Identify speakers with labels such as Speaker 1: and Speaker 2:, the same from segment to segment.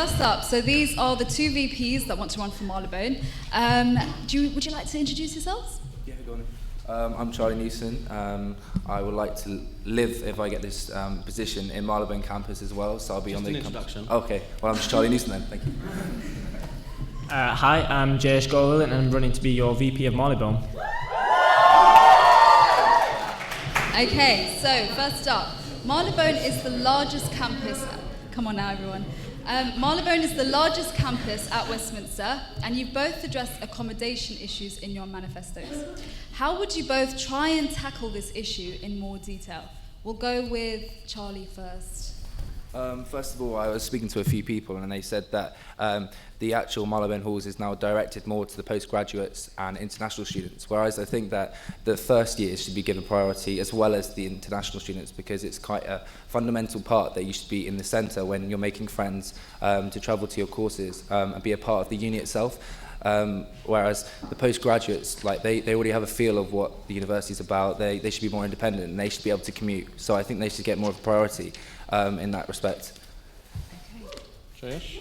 Speaker 1: first up, so these are the two VPs that want to run for Marylebone. Would you like to introduce yourselves?
Speaker 2: Yeah, go on. I'm Charlie Newson. I would like to live, if I get this position, in Marylebone campus as well. So I'll be on the
Speaker 3: introduction.
Speaker 2: Okay, well, I'm just Charlie Newson then. Thank you.
Speaker 3: Hi, I'm Jayesh Gohil, and I'm running to be your VP of Marylebone.
Speaker 1: Okay, so first up, Marylebone is the largest campus. Come on now, everyone. Marylebone is the largest campus at Westminster, and you've both addressed accommodation issues in your manifestos. How would you both try and tackle this issue in more detail? We'll go with Charlie first.
Speaker 2: First of all, I was speaking to a few people and they said that the actual Marylebone halls is now directed more to the postgraduates and international students, whereas I think that the first years should be given priority as well as the international students, because it's quite a fundamental part that you should be in the centre when you're making friends, to travel to your courses and be a part of the uni itself. Whereas the postgraduates, like they already have a feel of what the university is about. They should be more independent and they should be able to commute. So I think they should get more of a priority in that respect.
Speaker 3: Okay. Jayesh?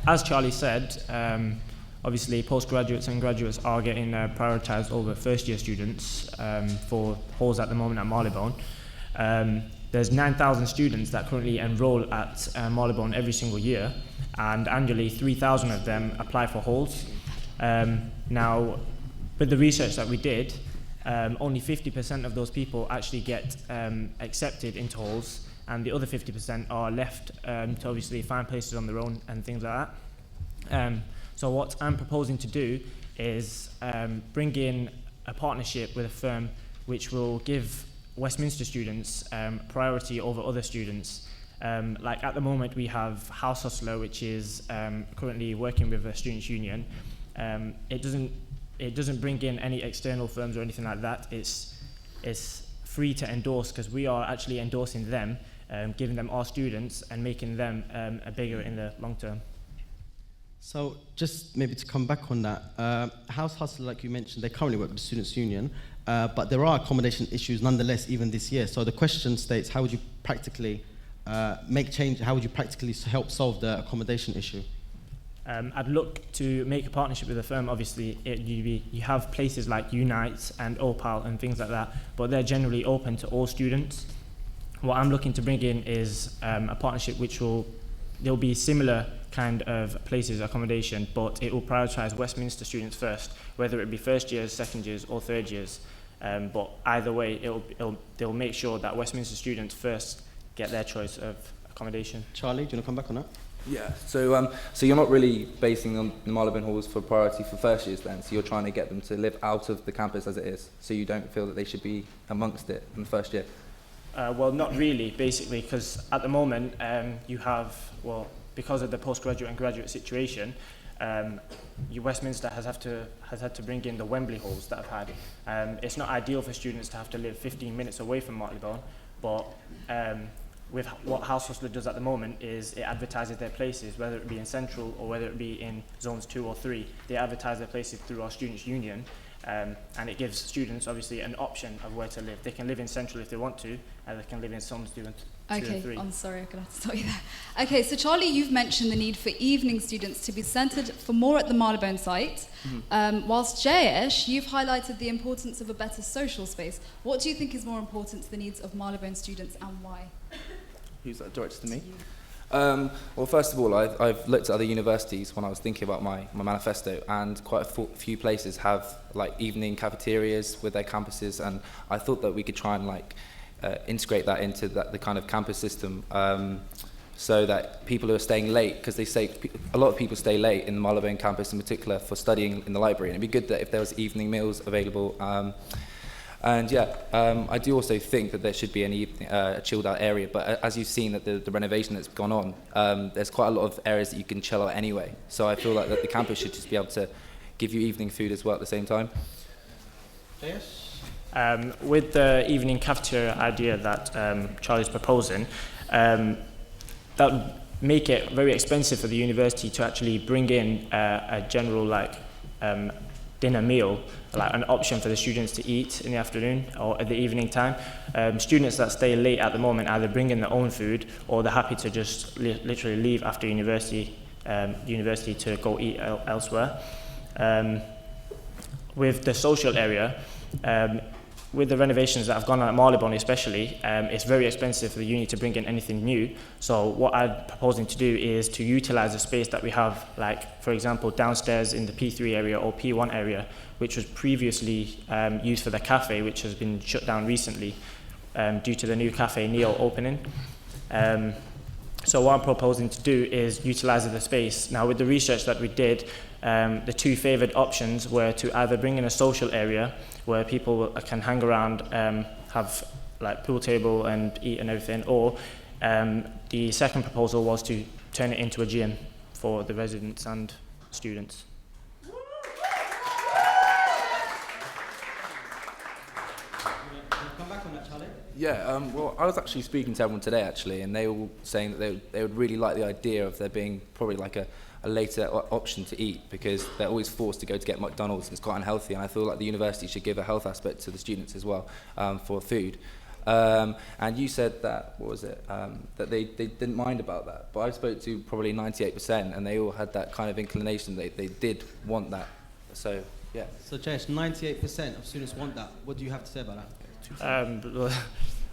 Speaker 3: As Charlie said, obviously postgraduates and graduates are getting prioritised over first-year students for halls at the moment at Marylebone. There's 9,000 students that currently enrol at Marylebone every single year, and annually 3,000 of them apply for halls. Now, with the research that we did, only 50% of those people actually get accepted into halls, and the other 50% are left to obviously find places on their own and things like that. So what I'm proposing to do is bring in a partnership with a firm which will give Westminster students priority over other students. Like at the moment we have House Hustler, which is currently working with the Students' Union. It doesn't bring in any external firms or anything like that. It's free to endorse because we are actually endorsing them, giving them our students and making them a bigger in the long term.
Speaker 4: So just maybe to come back on that, House Hustler, like you mentioned, they currently work with the Students' Union, but there are accommodation issues nonetheless even this year. So the question states, how would you practically make change, how would you practically help solve the accommodation issue?
Speaker 3: I'd look to make a partnership with a firm. Obviously, you have places like Unite and Opal and things like that, but they're generally open to all students. What I'm looking to bring in is a partnership which there'll be similar kind of places, accommodation, but it will prioritise Westminster students first, whether it be first years, second years or third years. But either way, they'll make sure that Westminster students first get their choice of accommodation.
Speaker 4: Charlie, do you want to come back on that?
Speaker 2: Yeah, so you're not really basing on the Marylebone halls for priority for first years then, so you're trying to get them to live out of the campus as it is, so you don't feel that they should be amongst it in the first year?
Speaker 3: Well, not really, basically, because at the moment you have, because of the postgraduate and graduate situation, Westminster has had to bring in the Wembley halls that I've had. It's not ideal for students to have to live 15 minutes away from Marylebone, but with what House Hustler does at the moment is it advertises their places, whether it be in Central or whether it be in Zones 2 or 3. They advertise their places through our Students' Union, and it gives students obviously an option of where to live. They can live in Central if they want to, and they can live in Zones 2 and 3.
Speaker 1: Okay, I'm sorry, I'm going to have to stop you there. Okay, so Charlie, you've mentioned the need for evening students to be centred for more at the Marylebone site, whilst Jayesh, you've highlighted the importance of a better social space. What do you think is more important to the needs of Marylebone students and why?
Speaker 2: Who's that directed to me? Well, first of all, I've looked at other universities when I was thinking about my manifesto, and quite a few places have like evening cafeterias with their campuses, and I thought that we could try and integrate that into the kind of campus system, so that people who are staying late, because they say a lot of people stay late in the Marylebone campus in particular for studying in the library, and it'd be good that if there was evening meals available. I do also think that there should be a chilled out area, but as you've seen that the renovation that's gone on, there's quite a lot of areas that you can chill out anyway. So I feel like that the campus should just be able to give you evening food as well at the same time.
Speaker 4: Yes.
Speaker 3: With the evening cafeteria idea that Charlie's proposing, that would make it very expensive for the university to actually bring in a general dinner meal, like an option for the students to eat in the afternoon or at the evening time. Students that stay late at the moment either bring in their own food or they're happy to just literally leave after university to go eat elsewhere. With the social area, with the renovations that have gone on at Marylebone especially, it's very expensive for the uni to bring in anything new. So what I'm proposing to do is to utilise the space that we have, like for example downstairs in the P3 area or P1 area, which was previously used for the cafe, which has been shut down recently due to the new cafe Neo opening. So what I'm proposing to do is utilise the space. Now with the research that we did, the two favoured options were to either bring in a social area where people can hang around, have like pool table and eat and everything, or the second proposal was to turn it into a gym for the residents and students.
Speaker 4: Come back on that, Charlie.
Speaker 2: Yeah, well, I was actually speaking to everyone today, actually, and they were all saying that they would really like the idea of there being probably like a later option to eat, because they're always forced to go to get McDonald's and it's quite unhealthy, and I feel like the university should give a health aspect to the students as well for food. And you said that, what was it, that they didn't mind about that, but I spoke to probably 98% and they all had that kind of inclination, they did want that, so yeah.
Speaker 4: So Jayesh, 98% of students want that. What do you have to say about that?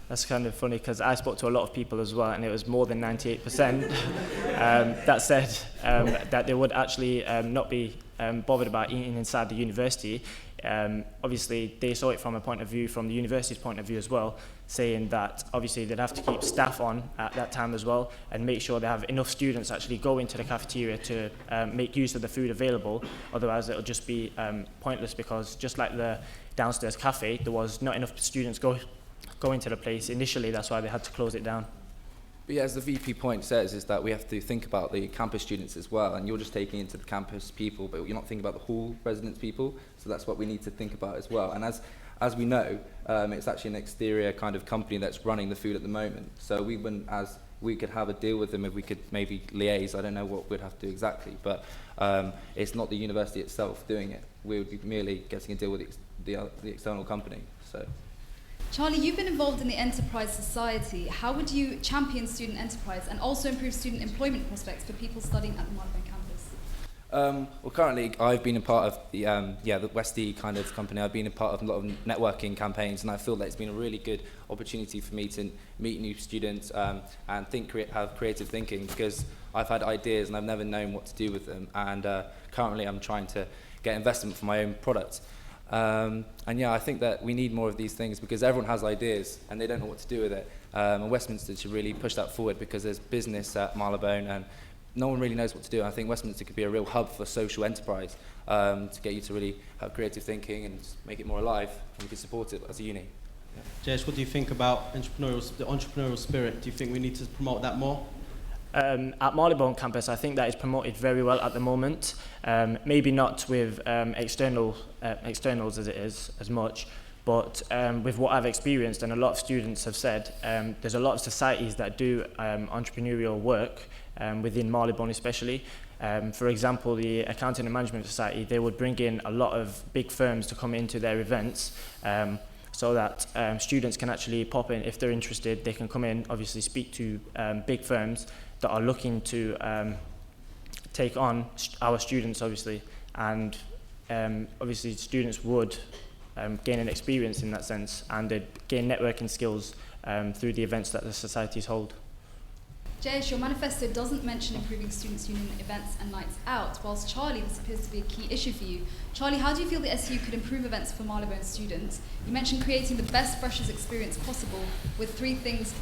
Speaker 3: That's kind of funny because I spoke to a lot of people as well, and it was more than 98% that said that they would actually not be bothered about eating inside the university. Obviously, they saw it from a point of view, from the university's point of view as well, saying that obviously they'd have to keep staff on at that time as well and make sure they have enough students actually go into the cafeteria to make use of the food available. Otherwise, it'll just be pointless, because just like the downstairs cafe, there was not enough students going to the place initially. That's why they had to close it down.
Speaker 2: But yeah, as the VP point says, is that we have to think about the campus students as well, and you're just taking into the campus people, but you're not thinking about the hall residence people, so that's what we need to think about as well. And as we know, it's actually an exterior kind of company that's running the food at the moment, so we wouldn't, as we could have a deal with them if we could maybe liaise. I don't know what we'd have to do exactly, but it's not the university itself doing it. We would be merely getting a deal with the external company. So.
Speaker 1: Charlie, you've been involved in the Enterprise Society. How would you champion student enterprise and also improve student employment prospects for people studying at the Marylebone campus?
Speaker 2: Well, currently I've been a part of the Westie kind of company. I've been a part of a lot of networking campaigns, and I feel that it's been a really good opportunity for me to meet new students and have creative thinking, because I've had ideas and I've never known what to do with them, and currently I'm trying to get investment for my own product. And yeah, I think that we need more of these things, because everyone has ideas and they don't know what to do with it. And Westminster should really push that forward, because there's business at Marylebone and no one really knows what to do. I think Westminster could be a real hub for social enterprise, to get you to really have creative thinking and make it more alive, and we can support it as a uni.
Speaker 4: Yeah. Jayesh, what do you think about the entrepreneurial spirit? Do you think we need to promote that more?
Speaker 3: At Marylebone campus, I think that is promoted very well at the moment. Maybe not with externals as it is as much, but with what I've experienced, and a lot of students have said, there's a lot of societies that do entrepreneurial work within Marylebone especially. For example, the Accounting and Management Society, they would bring in a lot of big firms to come into their events, so that students can actually pop in if they're interested. They can come in, obviously speak to big firms that are looking to take on our students, obviously, and obviously students would gain an experience in that sense, and they'd gain networking skills through the events that the societies hold.
Speaker 1: Jayesh, your manifesto doesn't mention improving students' union events and nights out, whilst Charlie, this appears to be a key issue for you. Charlie, how do you feel the SU could improve events for Marylebone students? You mentioned creating the best freshers experience possible. What three things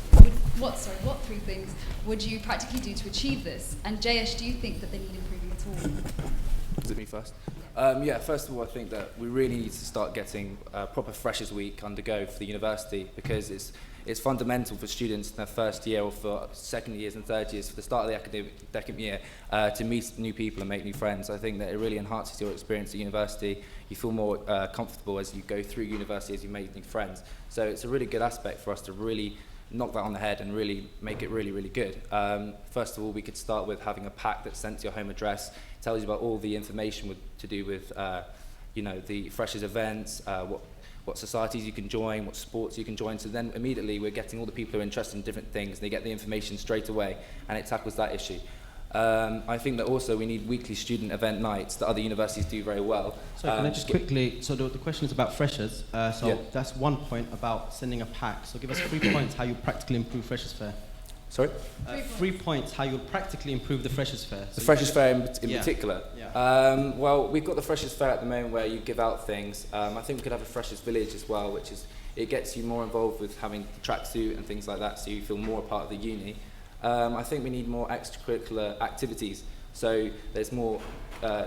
Speaker 1: would you practically do to achieve this? And Jayesh, do you think that they need improving at all?
Speaker 2: Is it me first? First of all, I think that we really need to start getting a proper Freshers Week undergo for the university, because it's fundamental for students in their first year, or for second years and third years, for the start of the academic year, to meet new people and make new friends. I think that it really enhances your experience at university. You feel more comfortable as you go through university, as you make new friends. So it's a really good aspect for us to really knock that on the head and really make it really, really good. First of all, we could start with having a pack that's sent to your home address. It tells you about all the information to do with you know, the freshers events, what societies you can join, what sports you can join. So then immediately we're getting all the people who are interested in different things, and they get the information straight away, and it tackles that issue. I think that also we need weekly student event nights that other universities do very well.
Speaker 4: So can I just quickly, so the question is about freshers. So
Speaker 2: Yeah.
Speaker 4: that's one point about sending a pack. So give us 3 points how you practically improve freshers' fare.
Speaker 2: Sorry?
Speaker 4: 3 points how you'll practically improve the freshers' fare.
Speaker 2: The freshers' fair in
Speaker 4: Yeah.
Speaker 2: particular.
Speaker 4: Yeah.
Speaker 2: Well, we've got the freshers' fair at the moment where you give out things. I think we could have a freshers' village as well, which is, it gets you more involved with having the tracksuit and things like that, so you feel more a part of the uni. I think we need more extracurricular activities. So there's more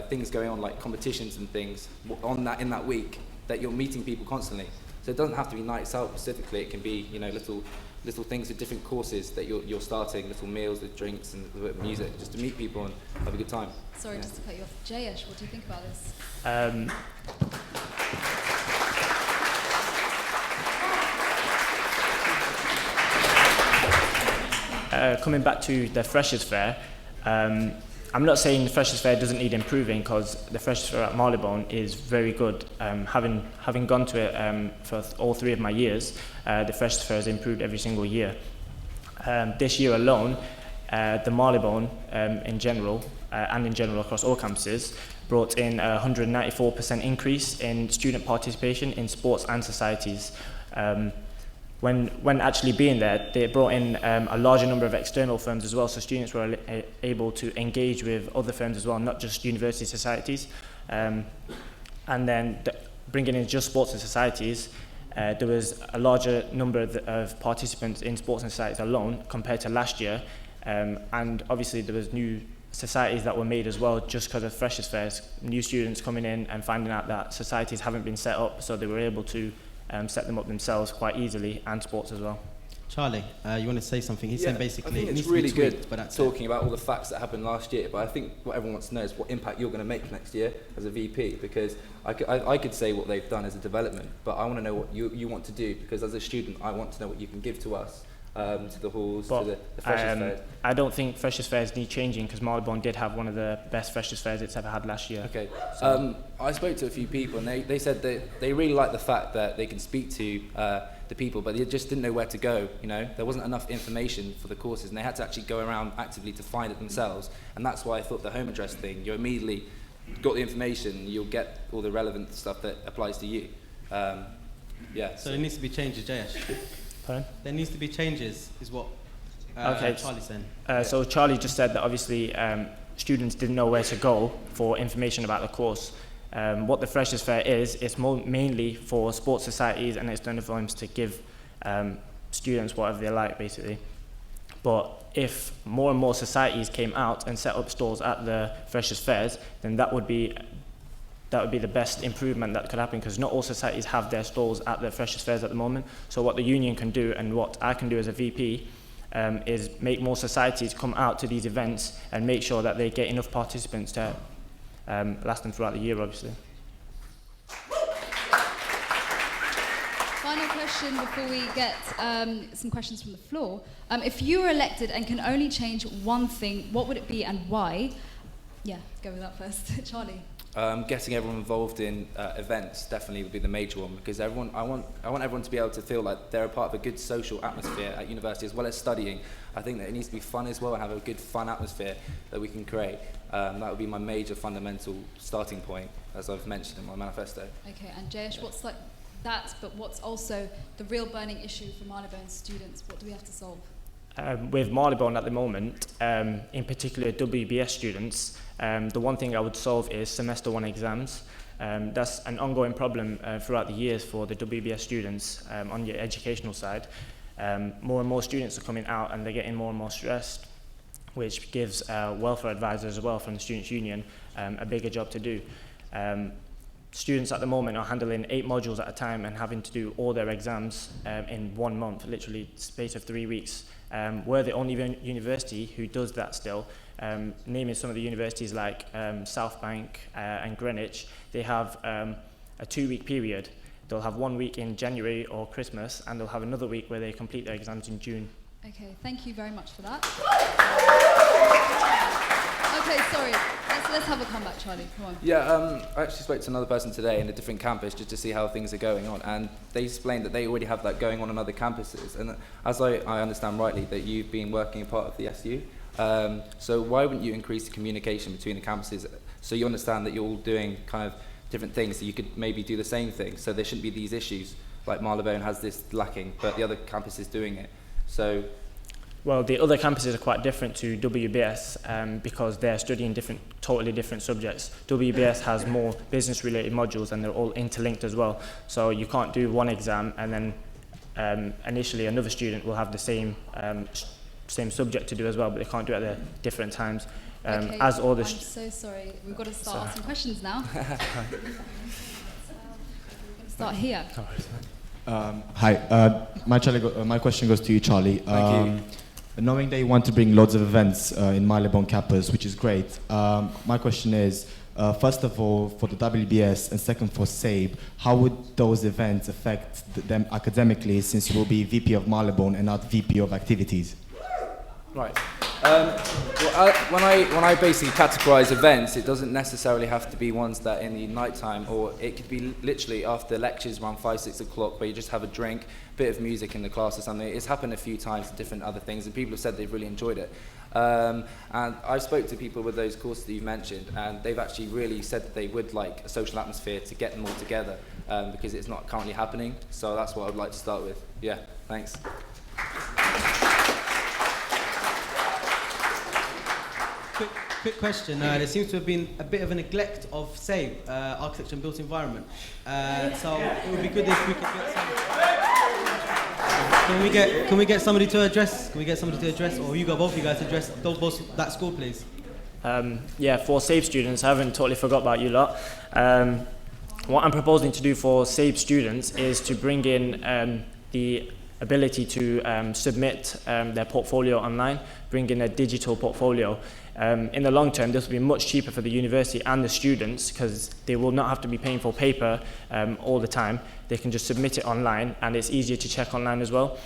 Speaker 2: things going on, like competitions and things on that in that week, that you're meeting people constantly. So it doesn't have to be nights out specifically. It can be, you know, little things with different courses that you're starting, little meals with drinks and a bit of music, just to meet people and have a good time.
Speaker 1: Sorry, just to cut you off. Jayesh, what do you think about this?
Speaker 3: Coming back to the Freshers' Fair, I'm not saying the Freshers' Fair doesn't need improving, because the Freshers' Fair at Marylebone is very good. Having gone to it for all 3 of my years, the Freshers' Fair has improved every single year. This year alone, the Marylebone in general, and in general across all campuses, brought in a 194% increase in student participation in sports and societies. When actually being there, they brought in a larger number of external firms as well, so students were able to engage with other firms as well, not just university societies. And then bringing in just sports and societies, there was a larger number of participants in sports and societies alone compared to last year. And obviously there was new societies that were made as well, just because of Freshers' Fairs, new students coming in and finding out that societies haven't been set up, so they were able to set them up themselves quite easily, and sports as well.
Speaker 4: Charlie, you want to say something? He's saying basically
Speaker 2: I think
Speaker 4: it
Speaker 2: it's
Speaker 4: needs to be
Speaker 2: really
Speaker 4: tweaked,
Speaker 2: good
Speaker 4: but that's
Speaker 2: talking about all the facts that happened last year, but I think what everyone wants to know is what impact you're going to make next year as a VP, because I could say what they've done as a development, but I want to know what you want to do, because as a student I want to know what you can give to us, to the halls, to the Freshers' Fairs.
Speaker 3: I don't think Freshers' Fairs need changing, because Marylebone did have one of the best Freshers' Fairs it's ever had last year.
Speaker 2: Okay, I spoke to a few people, and they said that they really like the fact that they can speak to the people, but they just didn't know where to go. You know, there wasn't enough information for the courses, and they had to actually go around actively to find it themselves. And that's why I thought the home address thing, you immediately got the information, you'll get all the relevant stuff that applies to you. Yeah.
Speaker 4: So there needs to be changes, Jayesh.
Speaker 3: Pardon?
Speaker 4: There needs to be changes, is what Charlie's saying.
Speaker 3: So Charlie just said that obviously students didn't know where to go for information about the course. What the Freshers' Fair is, it's mainly for sports societies and external firms to give students whatever they like, basically. But if more and more societies came out and set up stalls at the Freshers' Fairs, then that would be the best improvement that could happen, because not all societies have their stalls at the Freshers' Fairs at the moment. So what the union can do, and what I can do as a VP, is make more societies come out to these events and make sure that they get enough participants to last them throughout the year, obviously.
Speaker 1: Final question before we get some questions from the floor. If you were elected and can only change one thing, what would it be and why? Yeah, go with that first. Charlie.
Speaker 2: Getting everyone involved in events definitely would be the major one, because I want everyone to be able to feel like they're a part of a good social atmosphere at university as well as studying. I think that it needs to be fun as well, and have a good fun atmosphere that we can create. That would be my major fundamental starting point, as I've mentioned in my manifesto.
Speaker 1: Okay, and Jayesh, what's like that, but what's also the real burning issue for Marylebone students? What do we have to solve?
Speaker 3: With Marylebone at the moment, in particular WBS students, the one thing I would solve is semester 1 exams. That's an ongoing problem throughout the years for the WBS students on your educational side. More and more students are coming out and they're getting more and more stressed, which gives welfare advisors as well from the Students' Union a bigger job to do. Students at the moment are handling 8 modules at a time and having to do all their exams in 1 month, literally space of 3 weeks. We're the only university who does that still. Naming some of the universities like South Bank and Greenwich, they have a 2-week period. They'll have 1 week in January or Christmas, and they'll have another week where they complete their exams in June.
Speaker 1: Okay, thank you very much for that. Okay, sorry. Let's have a comeback, Charlie. Come on.
Speaker 2: Yeah, I actually spoke to another person today in a different campus just to see how things are going on, and they explained that they already have that going on other campuses. And as I understand rightly, that you've been working a part of the SU. So why wouldn't you increase the communication between the campuses so you understand that you're all doing kind of different things, so you could maybe do the same thing, so there shouldn't be these issues like Marylebone has this lacking, but the other campus is doing it. So.
Speaker 3: Well, the other campuses are quite different to WBS because they're studying totally different subjects. WBS has more business-related modules and they're all interlinked as well. So you can't do one exam and then initially another student will have the same subject to do as well, but they can't do it at different times.
Speaker 1: Okay,
Speaker 3: as all the
Speaker 1: I'm so sorry. We've got to start asking questions now. We're going to start here.
Speaker 5: Hi, my question goes to you, Charlie.
Speaker 2: Thank you.
Speaker 5: Knowing that you want to bring loads of events in Marylebone campus, which is great, my question is, first of all, for the WBS and second for SABE, how would those events affect them academically since you will be VP of Marylebone and not VP of Activities?
Speaker 2: Right. When I basically categorise events, it doesn't necessarily have to be ones that are in the night time, or it could be literally after lectures around 5, 6 o'clock where you just have a drink, bit of music in the class or something. It's happened a few times with different other things, and people have said they've really enjoyed it. And I've spoke to people with those courses that you've mentioned, and they've actually really said that they would like a social atmosphere to get them all together, because it's not currently happening. So that's what I'd like to start with. Yeah, thanks.
Speaker 4: Quick question. There seems to have been a bit of a neglect of SABE, architecture and built environment. So it would be good if we could get some. Can we get somebody to address? Can we get somebody to address, or you go both of you guys to address that school, please?
Speaker 3: Yeah, for SABE students, I haven't totally forgot about you lot. What I'm proposing to do for SABE students is to bring in the ability to submit their portfolio online, bring in a digital portfolio. In the long term, this will be much cheaper for the university and the students because they will not have to be paying for paper all the time. They can just submit it online, and it's easier to check online as well.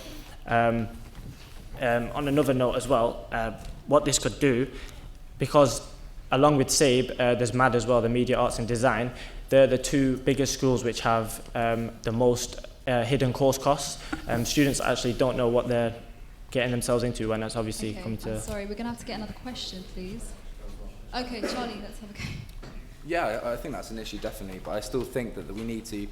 Speaker 3: On another note as well, what this could do, because along with SABE, there's MAD as well, the Media Arts and Design. They're the two biggest schools which have the most hidden course costs. Students actually don't know what they're getting themselves into when that's obviously coming to...
Speaker 1: I'm sorry, we're going to have to get another question, please. Okay, Charlie, let's have a go.
Speaker 2: Yeah, I think that's an issue, definitely, but I still think that we need to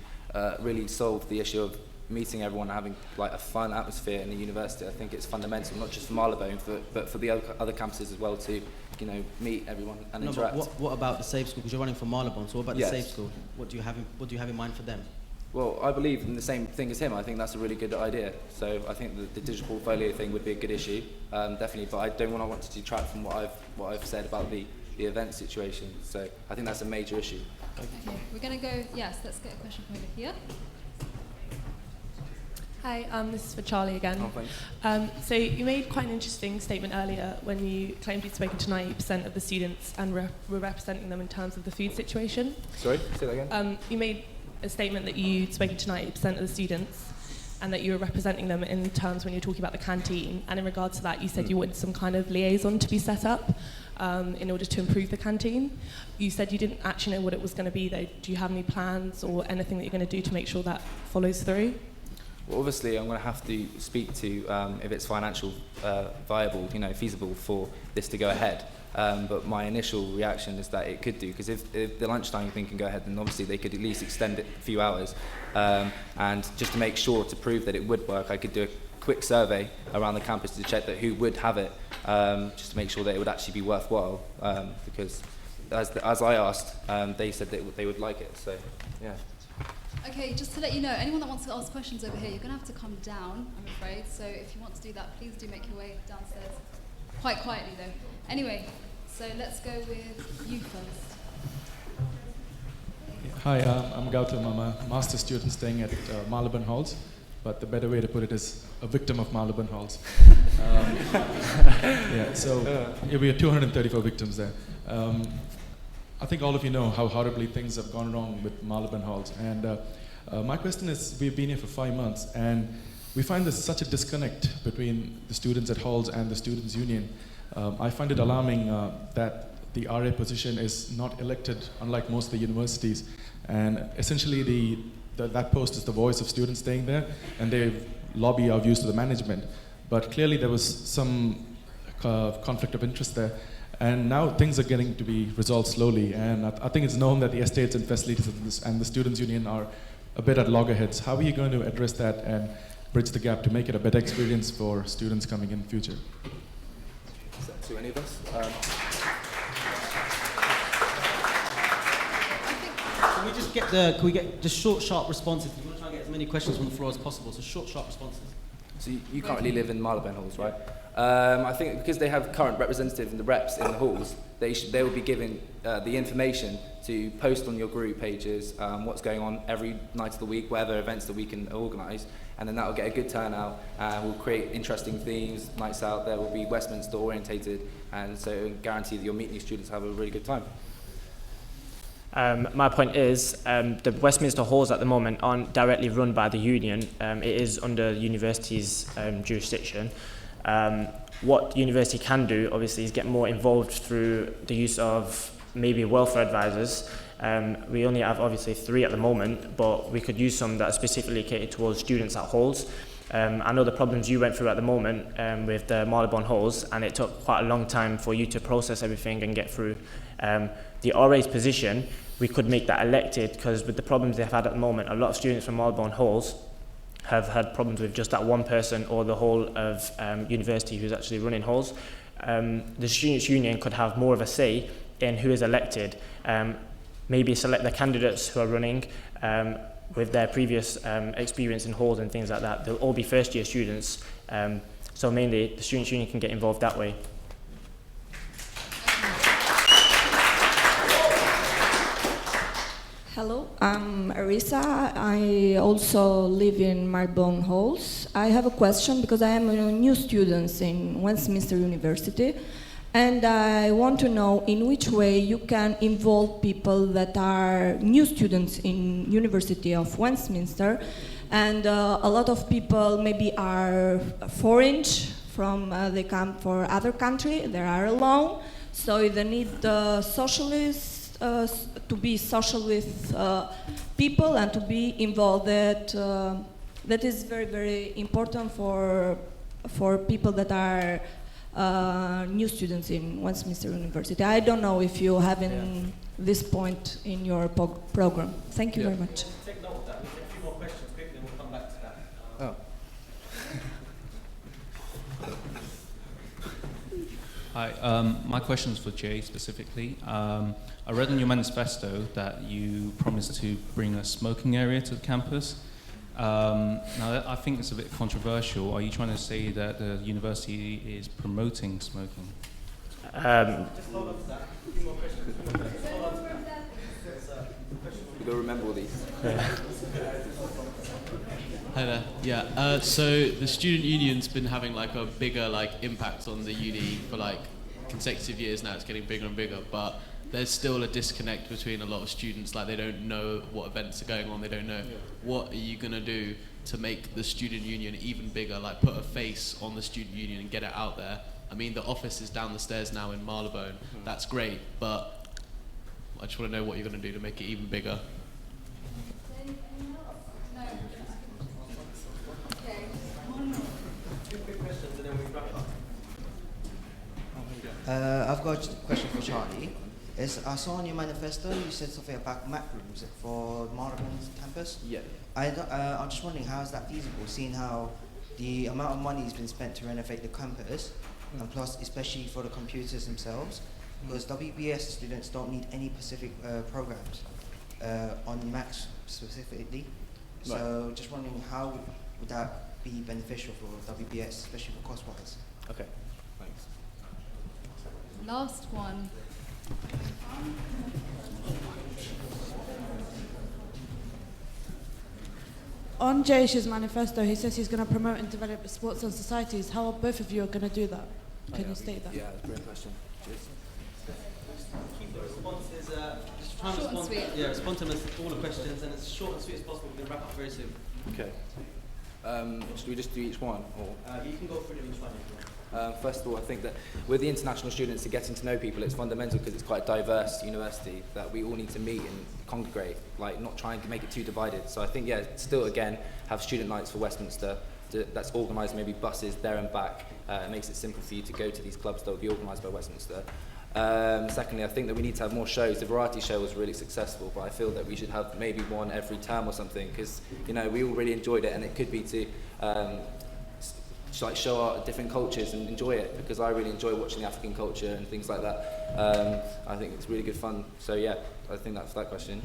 Speaker 2: really solve the issue of meeting everyone and having like a fun atmosphere in the university. I think it's fundamental, not just for Marylebone, but for the other campuses as well, to meet everyone and interact.
Speaker 4: But what about the SABE school? Because you're running for Marylebone, so what about the
Speaker 2: Yes.
Speaker 4: SABE school? What do you have in mind for them?
Speaker 2: Well, I believe in the same thing as him. I think that's a really good idea. So I think the digital portfolio thing would be a good issue, definitely. But I don't want to detract from what I've said about the event situation. So I think that's a major issue.
Speaker 1: Okay, we're going to go, yes, let's get a question from over here.
Speaker 6: Hi, this is for Charlie again.
Speaker 2: Oh, thanks.
Speaker 6: So you made quite an interesting statement earlier when you claimed you'd spoken to 90% of the students and were representing them in terms of the food situation.
Speaker 2: Sorry, say that again?
Speaker 6: You made a statement that you'd spoken to 90% of the students and that you were representing them in terms when you were talking about the canteen. And in regards to that, you said you wanted some kind of liaison to be set up in order to improve the canteen. You said you didn't actually know what it was going to be, though. Do you have any plans or anything that you're going to do to make sure that follows through?
Speaker 2: Well, obviously, I'm going to have to speak to if it's financial viable, feasible for this to go ahead. But my initial reaction is that it could do, because if the lunchtime thing can go ahead, then obviously they could at least extend it a few hours. And just to make sure, to prove that it would work, I could do a quick survey around the campus to check that who would have it, just to make sure that it would actually be worthwhile. Because as I asked, they said that they would like it. So, yeah.
Speaker 1: Okay, just to let you know, anyone that wants to ask questions over here, you're going to have to come down, I'm afraid. So if you want to do that, please do make your way downstairs. Quite quietly, though. Anyway, so let's go with you first.
Speaker 7: Hi, I'm Gautam. I'm a master's student staying at Marylebone Halls, but the better way to put it is a victim of Marylebone Halls. We have 234 victims there. I think all of you know how horribly things have gone wrong with Marylebone Halls. And my question is, we've been here for 5 months, and we find there's such a disconnect between the students at Halls and the students' union. I find it alarming that the RA position is not elected, unlike most of the universities. And essentially, that post is the voice of students staying there, and they lobby our views to the management. But clearly there was some conflict of interest there. And now things are getting to be resolved slowly. And I think it's known that the estates and facilities and the Students' Union are a bit at loggerheads. How are you going to address that and bridge the gap to make it a better experience for students coming in the future?
Speaker 2: Is that to any of us?
Speaker 4: Can we get just short, sharp responses? We want to try and get as many questions from the floor as possible. So short, sharp responses.
Speaker 2: So you currently live in Marylebone halls, right? I think because they have current representatives and the reps in the halls, they will be given the information to post on your group pages what's going on every night of the week, whatever events that we can organise, and then that will get a good turnout. We'll create interesting themes, nights out there will be Westminster orientated, and so guarantee that you'll meet new students, have a really good time.
Speaker 3: My point is, the Westminster halls at the moment aren't directly run by the union. It is under the university's jurisdiction. What the university can do, obviously, is get more involved through the use of maybe welfare advisors. We only have, obviously, 3 at the moment, but we could use some that are specifically catered towards students at halls. I know the problems you went through at the moment with the Marylebone halls, and it took quite a long time for you to process everything and get through. The RA's position, we could make that elected, because with the problems they've had at the moment, a lot of students from Marylebone halls have had problems with just that one person or the whole of university who's actually running halls. The Students' Union could have more of a say in who is elected. Maybe select the candidates who are running with their previous experience in halls and things like that. They'll all be first-year students. So mainly, the Students' Union can get involved that way.
Speaker 8: Hello, I'm Arisa. I also live in Marylebone Halls. I have a question because I am a new student in Westminster University, and I want to know in which way you can involve people that are new students in University of Westminster, and a lot of people maybe are foreign from they come from other country, they are alone, so they need socialists. To be social with people and to be involved. That is very, very important for people that are new students in Westminster University. I don't know if you have this point in your program. Thank you very much.
Speaker 4: Take note of that. We'll take a few more questions quickly and we'll come back to that.
Speaker 2: Oh.
Speaker 9: Hi, my question is for Jay specifically. I read in your manifesto that you promised to bring a smoking area to the campus. Now, I think it's a bit controversial. Are you trying to say that the university is promoting smoking?
Speaker 4: Just hold on to that. A few more questions. Hold on to that.
Speaker 2: We've got to remember all these.
Speaker 10: Hi there. Yeah. So the student union's been having like a bigger impact on the uni for consecutive years now. It's getting bigger and bigger, but there's still a disconnect between a lot of students. They don't know what events are going on. They don't know what are you gonna do to make the student union even bigger. Put a face on the student union and get it out there. I mean, the office is down the stairs now in Marylebone. Mm-hmm. That's great, but I just want to know what you're gonna do to make it even bigger.
Speaker 11: I've got a question for Charlie. I saw in your manifesto you said something about Mac rooms for Marylebone's campus.
Speaker 2: Yeah.
Speaker 11: I'm just wondering, how is that feasible, seeing how the amount of money has been spent to renovate the campus, and plus especially for the computers themselves, because WBS students don't need any specific programs on Macs specifically. So just wondering, how would that be beneficial for WBS, especially for cost-wise?
Speaker 2: Okay, thanks.
Speaker 1: Last one.
Speaker 12: On Jayesh's manifesto, he says he's going to promote and develop sports and societies. How are both of you are going to do that? Can you state that?
Speaker 2: Yeah, that's a great question. Cheers.
Speaker 4: Keep the responses, just try and
Speaker 1: Short and
Speaker 4: respond.
Speaker 1: sweet.
Speaker 4: Yeah, respond to all the questions, and as short and sweet as possible. We're going to wrap up very soon.
Speaker 2: Okay. Should we just do each one? Or?
Speaker 4: You can go through each one.
Speaker 2: First of all, I think that with the international students and getting to know people, it's fundamental because it's quite a diverse university that we all need to meet and congregate, like not try and make it too divided. So I think, yeah, still again, have student nights for Westminster that's organised, maybe buses there and back. It makes it simple for you to go to these clubs that will be organised by Westminster. Secondly, I think that we need to have more shows. The variety show was really successful, but I feel that we should have maybe one every term or something because, you know, we all really enjoyed it and it could be to like show our different cultures and enjoy it because I really enjoy watching the African culture and things like that. I think it's really good fun. So yeah, I think that's that question.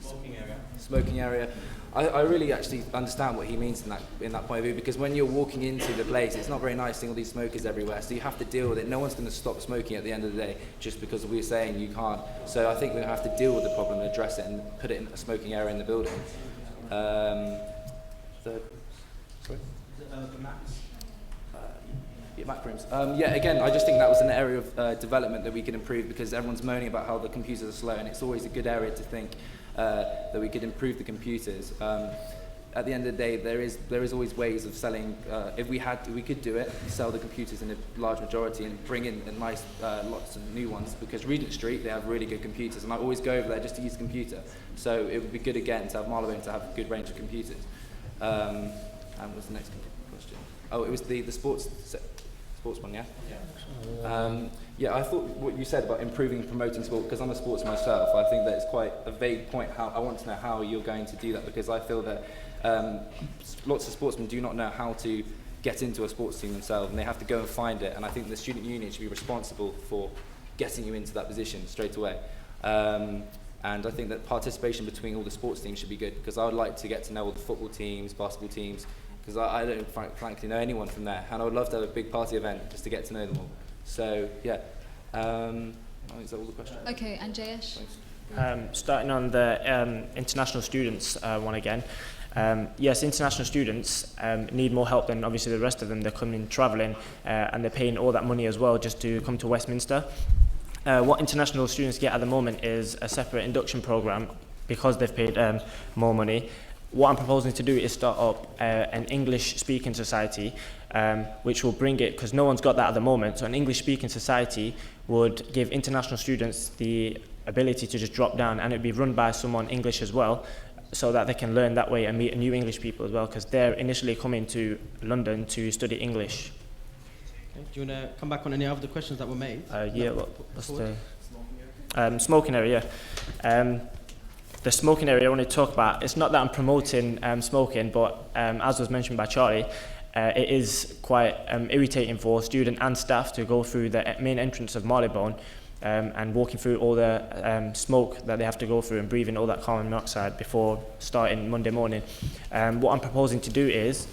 Speaker 4: Smoking area.
Speaker 2: Smoking area. I really actually understand what he means in that point of view because when you're walking into the place, it's not very nice seeing all these smokers everywhere. So you have to deal with it. No one's going to stop smoking at the end of the day just because we're saying you can't. So I think we have to deal with the problem and address it and put it in a smoking area in the building. Mac rooms. Yeah, again, I just think that was an area of development that we could improve because everyone's moaning about how the computers are slow, and it's always a good area to think that we could improve the computers. At the end of the day, there is always ways of selling. If we could do it, sell the computers in a large majority and bring in a nice lots of new ones. Because Regent Street, they have really good computers, and I always go over there just to use a computer. So it would be good again to have Marylebone to have a good range of computers. And what's the next question? Oh, it was the sports one, yeah? Yeah, I thought what you said about improving and promoting sport, because I'm a sportsman myself, I think that it's quite a vague point. I want to know how you're going to do that, because I feel that lots of sportsmen do not know how to get into a sports team themselves, and they have to go and find it, and I think the student union should be responsible for getting you into that position straight away. And I think that participation between all the sports teams should be good, because I would like to get to know all the football teams, basketball teams, because I don't frankly know anyone from there, and I would love to have a big party event just to get to know them all. So yeah, is that all the questions?
Speaker 1: Okay, and Jayesh?
Speaker 3: Starting on the international students one again. Yes, international students need more help than obviously the rest of them. They're coming travelling and they're paying all that money as well just to come to Westminster. What international students get at the moment is a separate induction programme because they've paid more money. What I'm proposing to do is start up an English-speaking society, which will bring it, because no one's got that at the moment, so an English-speaking society would give international students the ability to just drop down, and it would be run by someone English as well, so that they can learn that way and meet new English people as well, because they're initially coming to London to study English.
Speaker 4: Okay. Do you want to come back on any other questions that were made?
Speaker 3: Yeah, what's the smoking area? The smoking area I want to talk about, it's not that I'm promoting smoking, but as was mentioned by Charlie, it is quite irritating for student and staff to go through the main entrance of Marylebone and walking through all the smoke that they have to go through and breathing all that carbon monoxide before starting Monday morning. What I'm proposing to do is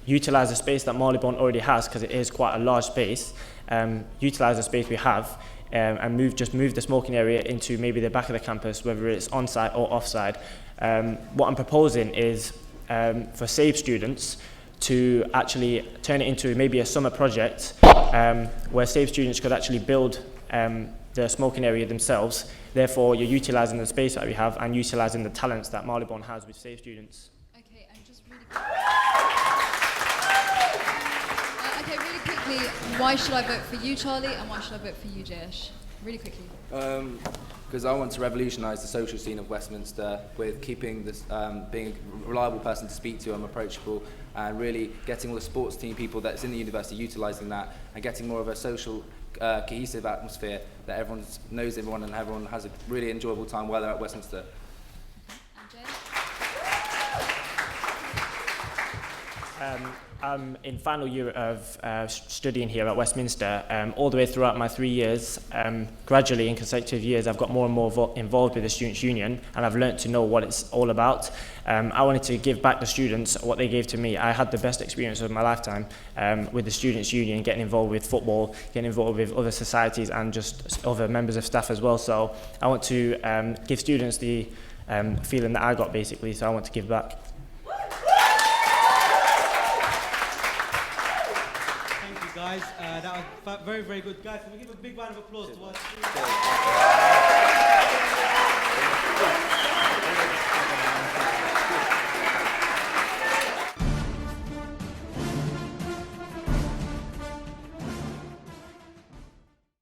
Speaker 3: utilise the space that Marylebone already has, because it is quite a large space, utilise the space we have, and move the smoking area into maybe the back of the campus, whether it's on-site or off-site. What I'm proposing is for SAVE students to actually turn it into maybe a summer project where SAVE students could actually build the smoking area themselves. Therefore, you're utilising the space that we have and utilising the talents that Marylebone has with SAVE students.
Speaker 1: Okay, and just really quickly, why should I vote for you, Charlie, and why should I vote for you, Jayesh? Really quickly.
Speaker 2: Because I want to revolutionise the social scene of Westminster with keeping this, being a reliable person to speak to, I'm approachable, and really getting all the sports team people that's in the university utilising that, and getting more of a social, cohesive atmosphere that everyone knows everyone and everyone has a really enjoyable time while they're at Westminster.
Speaker 3: I'm in final year of studying here at Westminster. All the way throughout my 3 years, gradually in consecutive years, I've got more and more involved with the Students' Union, and I've learnt to know what it's all about. I wanted to give back the students what they gave to me. I had the best experience of my lifetime with the Students' Union, getting involved with football, getting involved with other societies and just other members of staff as well. So I want to give students the feeling that I got, basically, so I want to give back.
Speaker 4: Guys, that was very, very good. Guys, can we give a big round of applause to our students?